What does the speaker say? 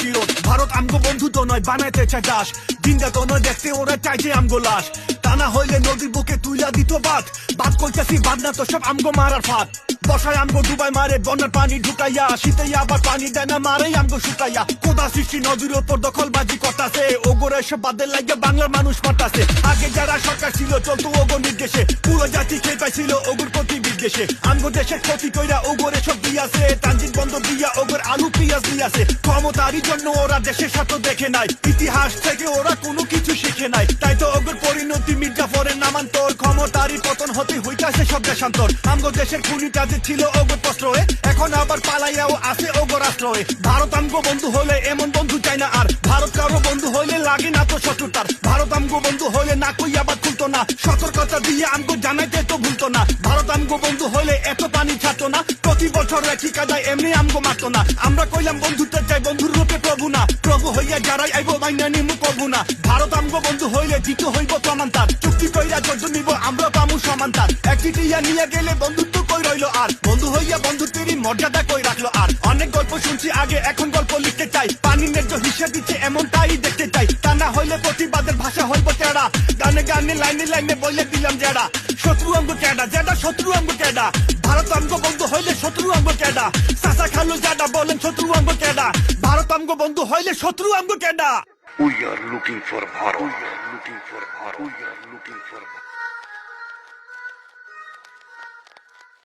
প্রতিরোধ। ভারত আমগো বন্ধু তো নয়, বানাইতে চায় দাস। দিনটা তো নয়, দেখতে ওরা চাই যে আমগো লাশ। তা না হইলে নদীর বুকে তুইলা দিত বাদ। বাদ কইতাছি বাদ না তো সব আমগো মারার ফাঁদ। বসায় আমগো ডুবাই মারে বন্যার পানি ঢুকাইয়া, শীতে আবার পানি দেয় না, মারে আমগো শুকাইয়া। কোদা সৃষ্টি নদীর ওপর দখলবাজি করতাছে, ওগরে সব বাদের লাগে বাংলার মানুষ মারতাছে। আগে যারা সরকার ছিল চলতো ওগর নির্দেশে, পুরো জাতি খেয়ে পাইছিল ওগর প্রতি বিদ্বেষে। আমগো দেশের ক্ষতি কইরা ওগরে সব দিয়াছে, ট্রানজিট বন্ধ দিয়া ওগর আলু পিঁয়াজ দিয়াছে। ক্ষমতারই জন্য ওরা দেশের স্বার্থ দেখে নাই, ইতিহাস থেকে ওরা কোনো কিছু শিখে নাই। তাই তো ওগর পরিণতি মির্জাফরের নামান্তর, ক্ষমতারই পতন হতে হইতাছে সব দেশান্তর। আমগো দেশের খুনিটা যে ছিল ওগর প্রশ্রয়ে, এখন আবার পালাইয়াও আছে ওগর আশ্রয়ে। ভারত আমগো বন্ধু হলে এমন বন্ধু চাই না আর, ভারত কারো বন্ধু হইলে লাগে না তো শত্রুতার। ভারত আমগো বন্ধু হইলে না কই আবার খুলতো না, সতর্কতা দিয়ে আমগো জানাইতে তো ভুলতো না। ভারত আমগো বন্ধু হইলে এত পানি ছাড়তো না, প্রতি বছর একই কাদায় এমনি আমগো মারতো না। আমরা কইলাম বন্ধুত্ব চাই, বন্ধুর রূপে প্রভু না, প্রভু হইয়া যারাই আইব মাইনা নিমু কবু না। ভারত আমগো বন্ধু হইলে দিতে হইব প্রমাণ তার, চুক্তি কইরা যত নিব আমরা পামু সমান তার। একটি টিয়া নিয়ে গেলে বন্ধুত্ব কই রইলো আর, বন্ধু হইয়া বন্ধুত্বেরই মর্যাদা কই রাখলো আর। অনেক গল্প শুনছি আগে, এখন গল্প লিখতে চাই, পানি ন্যায্য হিসেবে দিচ্ছে এমনটাই দেখতে চাই। তা না হইলে প্রতিবাদের ভাষা হইব তেড়া, গানে গানে লাইনে লাইনে বলে দিলাম জেডা। শত্রু আমগো কেডা, জেডা শত্রু আমগো কেডা। ভারত আমগো বন্ধু হইলে শত্রু আমগো কেডা, চাচা খালু জাডা বলেন শত্রু আমগো কেডা। ভারত আমগো বন্ধু হইলে শত্রু আমগো কেডা। We are looking for Bharat. We are looking for Bharat. We are looking for Bharat.